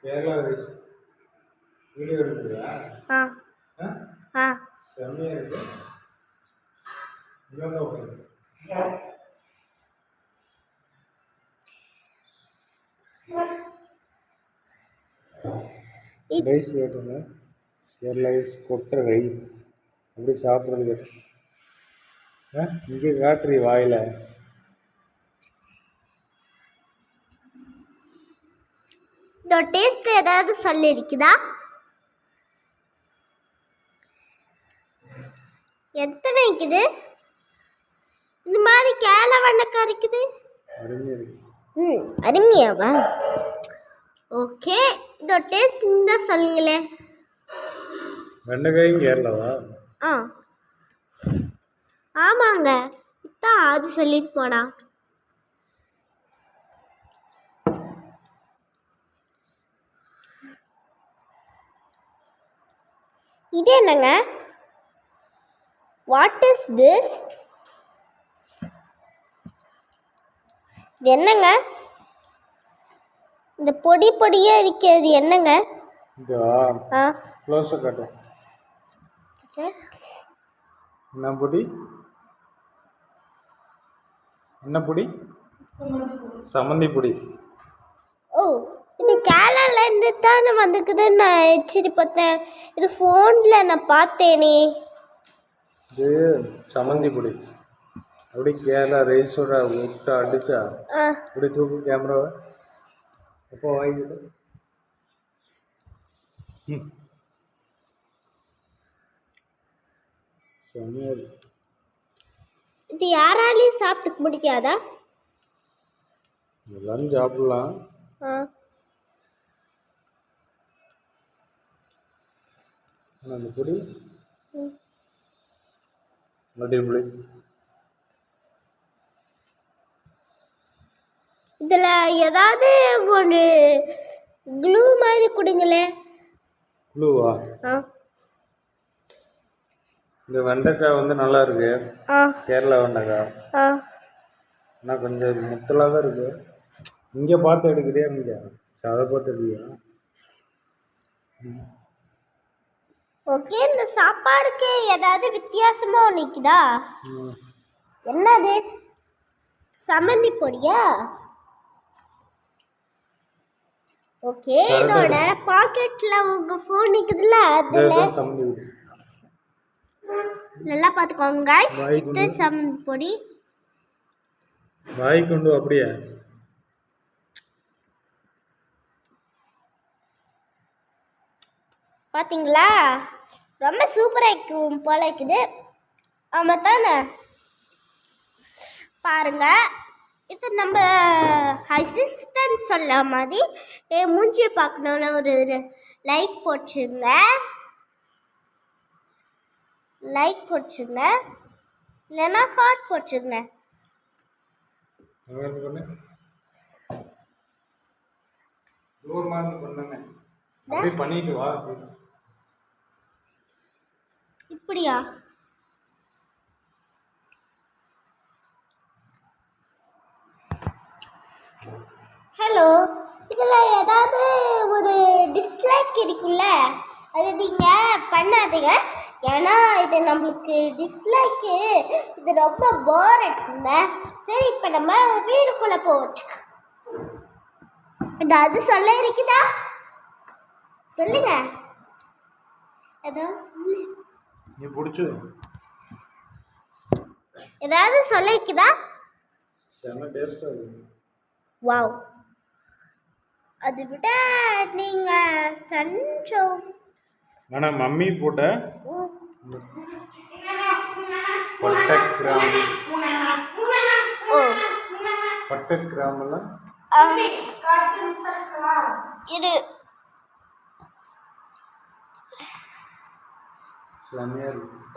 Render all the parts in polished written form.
Kerala rice video எடுக்குறியா? ஆ ஆ செம்மையா இருக்கு. இங்கே ஓகே. ரைஸ் கேட்டுங்க. கேரளா ரைஸ் கொட்டை ரைஸ் அப்படி சாப்பிட்றது இங்கே காட்டுறி வாயில். இந்த டேஸ்ட் ஏதாவது சொல்லியிருக்குதா? எத்தனை இருக்குது இந்த மாதிரி கேரளா வெண்டைக்காய் இருக்குது? அருமையாவா? ஓகே, இந்த டேஸ்ட் இருந்தால் சொல்லுங்களேன். வெண்டைக்காயும் கேரளாவா? ஆ ஆமாங்க, இதான் அது சொல்லிட்டு போனா. இது என்னங்க? What is this? இது என்னங்க? இந்த பொடி பொடியா இருக்கிறது என்னங்க? இதா க்ளோஸ் காட்டு. என்ன பொடி? என்ன பொடி? சம்மந்தி பொடி. ஓ, இது கேரளாலேருந்து தானே வந்துக்குதுன்னு நான் சரி பார்த்தேன். இது ஃபோனில் நான் பார்த்தேனே. இது சம்மந்தி பொடி. அப்படி கேரளா ரைஸோட விட்டு அடிச்சா அப்படி தூக்கு கேமராவை. எப்போ வாங்கிட்டு செம்மையா. இது யாராலையும் சாப்பிட்டு முடிக்காதா? எல்லாரும் சாப்பிடலாம். அந்த பொடி பொடி இதில் ஏதாவது ஒரு க்ளூ மாதிரி கொடுங்களே. க்ளூவா? இந்த வெண்டைக்காய் வந்து நல்லா இருக்கு. கேரளா வெண்டைக்காய் ஆனால் கொஞ்சம் முத்தலாக தான் இருக்கு. இங்கே பார்த்து எடுக்கிறியா? இங்கே அதை பார்த்து எடுக்கிறியா? ஓகே, இந்த சாப்பாடுக்கு ஏதாவது வித்தியாசமா நிற்குதா? என்னது? சம்மந்தி பொடியா? ஓகே, இதோட பாக்கெட்ல உங்க ஃபோன் நிக்குதுல, அதுல நல்லா பாத்துக்கோங்க गाइस. இது சம்மந்தி பொடி. வாய் கொண்டு அப்படியே பாத்தீங்களா? ரொம்ப சூப்பரா இருக்கும் போல இருக்குது. ஆமா தானே? பாருங்க, இது நம்ம அசிஸ்டன்ட் சொல்ற மாதிரி மூஞ்சியை பார்க்கணும்னு ஒரு லைக் போட்டுருங்க. இல்லைன்னா ஹார்ட் போட்டுருங்க. பண்ணிட்டு வா. இப்படியா? ஹலோ, இதில் ஏதாவது ஒரு டிஸ்லைக் இருக்குல்ல, அது நீங்கள் பண்ணாதீங்க. ஏன்னா இது நம்மளுக்கு டிஸ்லைக்கு இது ரொம்ப போர் அடிக்குங்க. சரி, இப்போ நம்ம வீடுக்குள்ளே போவோம். ஏதாவது சொல்ல இருக்குதா? சொல்லுங்க, ஏதாவது சொல்லு. நீ பிடிச்சு ஏதாவது சொல்ல இருக்குதா? செம்ம டேஸ்டாக இருக்கு. வாவ், அதை விட நீங்க சன்ஷோ ஆனா மம்மி போட்ட பட்டை கிராமெல்லாம் இது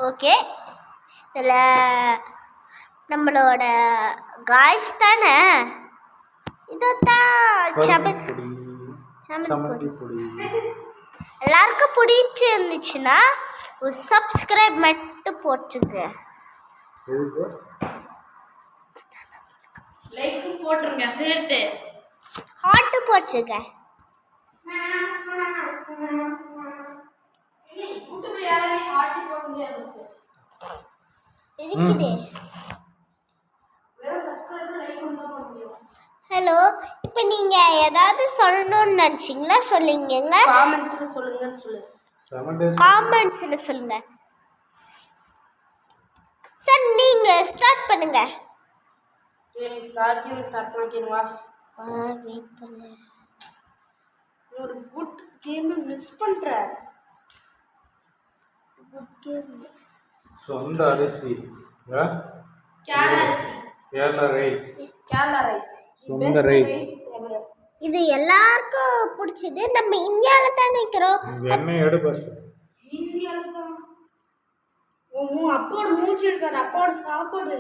ஓகே. இதில் நம்மளோட காய்ஸ் தானே, இதுதான் சம்மந்தி பொடி. எல்லாருக்கும் பிடிச்சி இருந்துச்சுன்னா ஒரு சப்ஸ்கிரைப் மட்டும் போட்டுங்க. லைக் போட்டுருங்க, சேர்த்து ஹார்ட் போட்டுருங்க. இருக்குது. ஹலோ, இப்போ நீங்க ஏதாவது சொல்லணும்னு நினைச்சீங்களா? சொல்லுங்க. காமெண்ட்ஸ்ல சொல்லுங்கன்னு சொல்லு. காமெண்ட்ஸ்ல சொல்லுங்க. சார் நீங்க ஸ்டார்ட் பண்ணுங்க. ஸ்டார்ட் பண்ணிக்கணுமா? வெயிட் பண்ணு. ஒரு குட் கேம் மிஸ் பண்ற. Good game. சொந்த அரிசி கேரளா ரைஸ். சொந்த Best ரைஸ். rice ever. இது எல்லாருக்கும் பிடிச்சது. நம்ம இந்தியால தான் நிக்கிறோம். எண்ணெய் எடு ஃபர்ஸ்ட். இந்தியால தான். அப்பாவோட மூச்சு இருக்காரு. அப்பாவோட சாப்பாடு.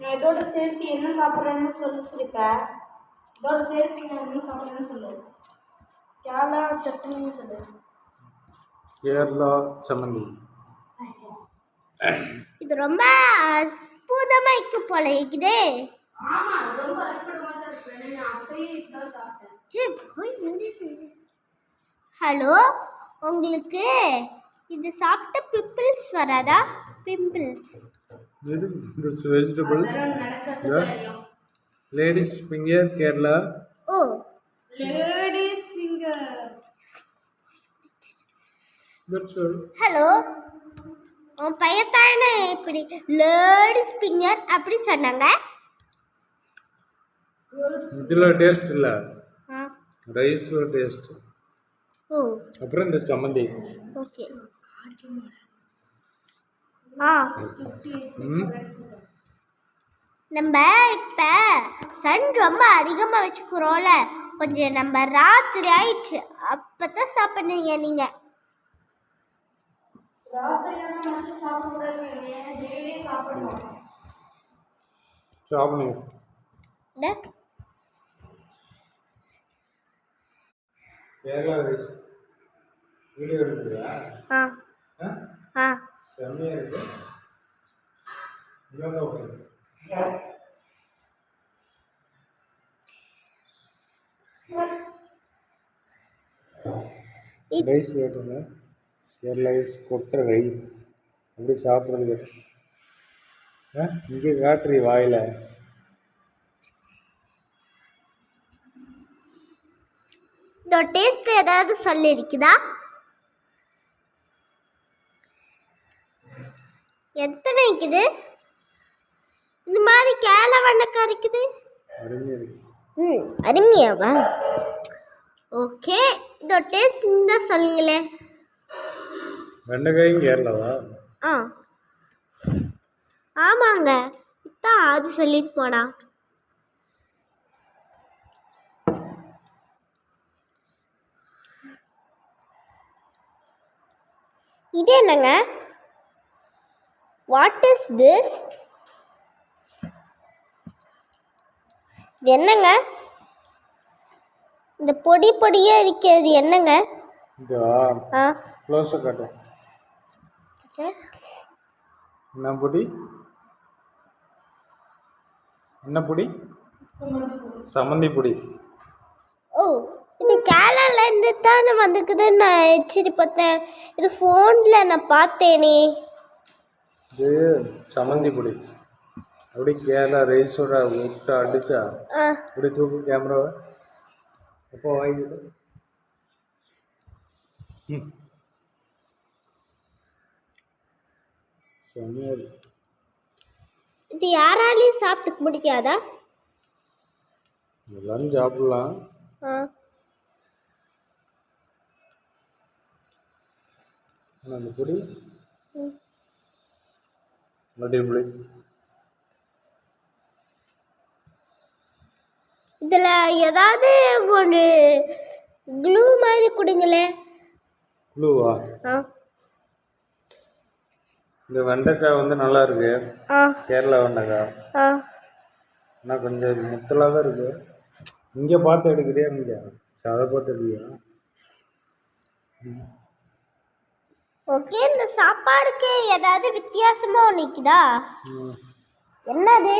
இதோட சேர்த்து என்ன சாப்பிட்றேன்னு சொல்லு சிரிப்பா. இதோட சேர்த்து நான் என்ன சாப்பிட்றேன்னு சொல்லு. கேரளா சட்னின்னு சொல்லு. கேரளா சம்மந்தி. இது ரொம்ப அற்புதமா இருக்கு போல இருக்குதே. ஆமா, ரொம்ப அற்புதமா தான் இருக்கு. நான் அப்படியே இதான் சாப்பிட்டேன். ஹலோ, உங்களுக்கு இது சாப்பிட்ட பிம்பிள்ஸ் வராதா? பிம்பிள்ஸ். இது vegetable. Ladies finger Kerala. Oh, ladies finger. That's all. Hello, உன் பையத்தானே இப்படி லேடிஸ் ஃபிங்கர் அப்படி சொன்னாங்க? இதுல டேஸ்ட் இல்ல, ஆ, ரைஸ்ல டேஸ்ட். ஓ, அப்புறம் இந்த சம்மந்தி. ஓகே. ஆ, ம். நம்ம இப்ப சன் ரொம்ப அதிகமா வச்சுக்கிறோம்ல, கொஞ்சம் நம்ம ராத்திரி ஆயிடுச்சு அப்பதான் சாப்பிடுங்க நீங்க. சாப்பிடுங்க. என்ன? கேரளா ரைஸ் வீடியோ எடுக்கிறியா? ஆ, ஆ, செம்மையா இருக்கு. இங்க ஓகே. ரைஸ் கேட்டுங்க. கேரளா ரைஸ் கொட்டை ரைஸ் அப்படி சாப்பிட்றது கேட்டு இங்கே காட்டுறி வாயில். இந்த டேஸ்ட் ஏதாவது சொல்லிருக்குதா? எத்தனை இருக்குது இந்த மாதிரி கேரளா வெண்டைக்காய் இருக்குது? அருமையாக இருக்கு. அருமையாவா? ஓகே, இந்த டேஸ்ட் தான் சொல்லுங்களேன். வெண்டைக்காயும் கேரளாவா? ஆ, ஆமாங்க, இதான் அது சொல்லிட்டு போனா. இது என்னங்க? What is this? இது என்னங்க? இந்த பொடி பொடியா இருக்கிறது என்னங்க? இதா ஆ, க்ளோஸை காட்டு. என்ன பொடி? என்ன பொடி? சம்மந்தி பொடி. ஓ, இது கேரளால இருந்து தானே வந்துக்குதுன்னு நான் எச்சரி பார்த்தேன். இது ஃபோனில் நான் பார்த்தேனே. இது சம்மந்தி பொடி. அப்படி கேரளா ரைஸோட விட்டு அடிச்சா ஆ, அப்படி தூக்கு கேமராவை. அப்போ வாங்கிட்டு செம்மையா இருக்கு. இது யாராலையும் சாப்பிட்டு முடிக்காதா? எல்லாரும் சாப்பிடலாம். ஆ, ஆனால் அந்த பொடி அடிப்பொடி. இதில் ஏதாவது ஒரு க்ளூ மாதிரி கொடுங்களே. க்ளூவா? ஆ, இந்த வெண்டைக்காய் வந்து நல்லா இருக்கு. ஆ, கேரளா வெண்டைக்காய். ஆ, ஆனால் கொஞ்சம் முத்தலாக தான் இருக்கு. இங்கே பார்த்து எடுக்கிறியா? இங்கே அதை பார்த்து எடுக்கிறியா? ஓகே. இந்த சாப்பாடுக்கு ஏதாவது வித்தியாசமாக நிற்குதா? என்னது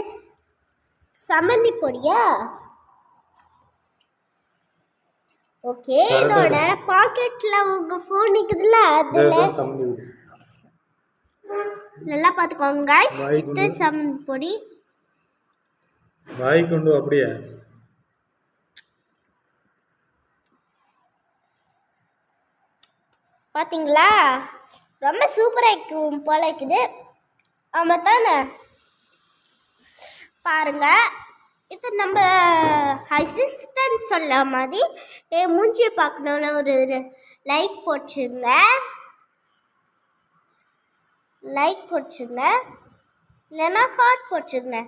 சம்மந்தி பொடியா? ஓகே, இதோட பாக்கெட்ல உங்க ஃபோன் இருக்குதுல்ல, அதுல சம்மந்தி பொடி. நல்லா பார்த்துக்கோங்க guys. இது சம்மந்தி பொடி. வாய் கொண்டு அப்படியே பார்த்தீங்களா? ரொம்ப சூப்பராக இருக்கும் போல இருக்குது. ஆமாம் தானே? பாருங்க, இது நம்ம அசிஸ்டன்ட் சொல்ல மாதிரி மூஞ்சியை பார்க்கணுன்னு ஒரு லைக் போட்டுருங்க. இல்லைன்னா ஹார்ட் போட்டுருங்க.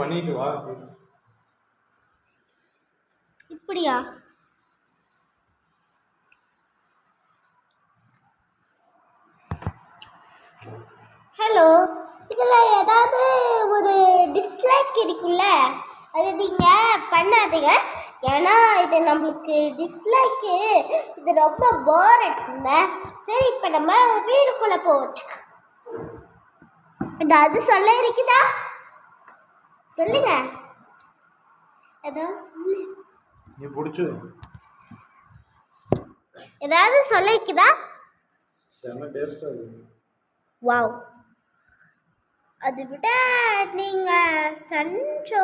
பண்ணிட்டு வா. இப்படியா? ஹலோ, இதில் ஏதாவது ஒரு டிஸ்லைக் இருக்குல்ல, அது நீங்கள் பண்ணாதீங்க. ஏன்னா இது நம்மளுக்கு டிஸ்லைக்கு இது ரொம்ப போர் இருக்குங்க. சரி, இப்போ நம்ம வீடுக்குள்ளே போவோம். ஏதாவது சொல்ல இருக்குதா? சொல்லுங்க, ஏதாவது சொல்லு. நீ பிடிச்சது ஏதாவது சொல்ல இருக்குதா? செம்ம டேஸ்டாக இருக்கு. வாவ். அதை விட நீங்கள் சன்ஷோ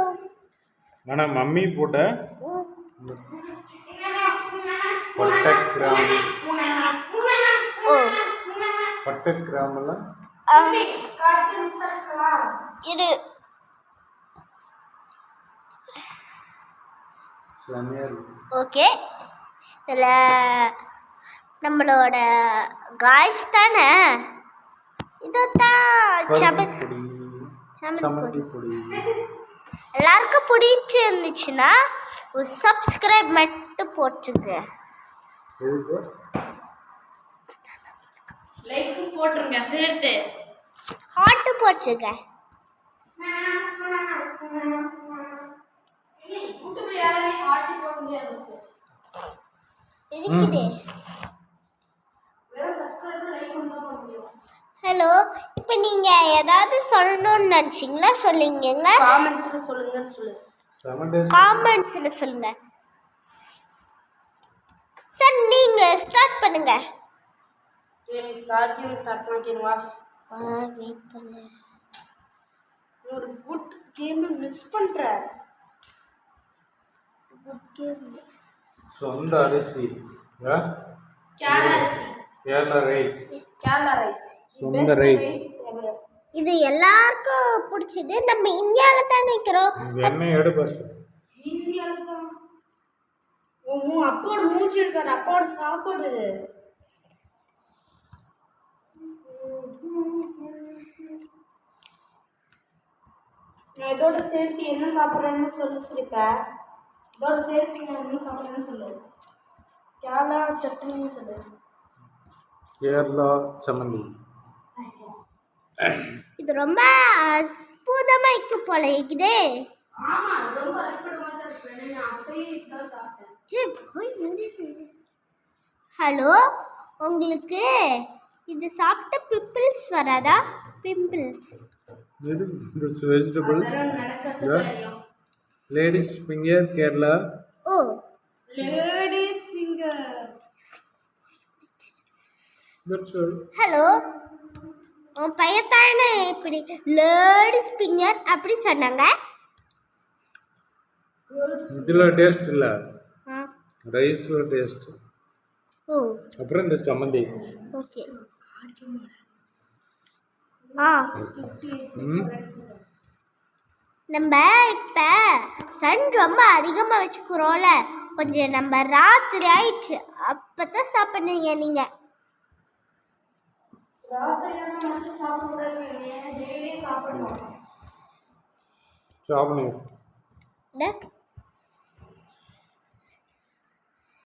ஆனால் மம்மி போட்ட பட்டை கிராம்பு பட்டை கிராம்பெல்லாம் இது செம்மையாக இருக்கு. ஓகே, இதில் நம்மளோட காய்ஸ் தானே, இதுதான் சம்மந்தி பொடி. எல்லாருக்கும் பிடிச்சி இருந்துச்சுன்னா ஒரு சப்ஸ்கிரைப் மட்டும் போட்டுருங்க. லைக் போட்டுருங்க, சேர்த்து ஹார்ட்டு போட்டுருங்க. இருக்குது. ஹலோ, இப்போ நீங்கள் ஏதாவது சொல்லணும்னு நினச்சிங்களா? சொல்லிங்கங்க. காமெண்ட்ஸில் சொல்லுங்கன்னு சொல்லு. காமெண்ட்ஸில் சொல்லுங்க. சார், நீங்கள் ஸ்டார்ட் பண்ணுங்க. ஸ்டார்ட் பண்ணிக்கணுமா? வெயிட் பண்ணு. ஒரு குட் கேம் மிஸ் பண்ணுற. Good game. சொந்த அரிசி. கேரளா ரைஸ். சொந்த ரைஸ். இது எல்லாருக்கும் பிடிச்சது. நம்ம இந்தியாவில் தான் நிற்கிறோம். எண்ணெய் எடு ஃபர்ஸ்ட். இந்தியாவில் தான். அப்பாவோட மூச்சு இருக்காரு, அப்பாவோட சாப்பாடு. நான் இதோட சேர்த்து என்ன சாப்பிட்றேன்னு சொல்லு சிரிப்பா. இதோட சேர்த்து நான் என்ன சாப்பிட்றேன்னு சொல்லு. கேரளா சட்னின்னு சொல்லு. கேரளா சம்மந்தி. இது ரொம்ப அற்புதமாக இருக்கு போல இருக்குதே. ஆமா, ரொம்ப அற்புதமாக தான் இருக்கு. நான் அப்படியே இதான் சாப்பிட்டேன். ஹலோ, உங்களுக்கு இது சாப்பிட்ட பிம்பிள்ஸ் வராதா? பிம்பிள்ஸ் இது vegetable. Ladies finger Kerala. Oh, ladies finger. Hello, உன் பையத்தானே இப்படி லேடிஸ் ஃபிங்கர் அப்படி சொன்னாங்க? இதில் டேஸ்ட் இல்லை, ரைஸில் டேஸ்ட். ஓ, அப்புறம் இந்த சம்மந்தி. ஓகே. நம்ம இப்போ சன் ரொம்ப அதிகமாக வச்சுக்கிறோம்ல, கொஞ்சம் நம்ம ராத்திரி ஆயிடுச்சு, அப்போ தான் சாப்பிடுங்க நீங்கள். சாப்பிடுங்க.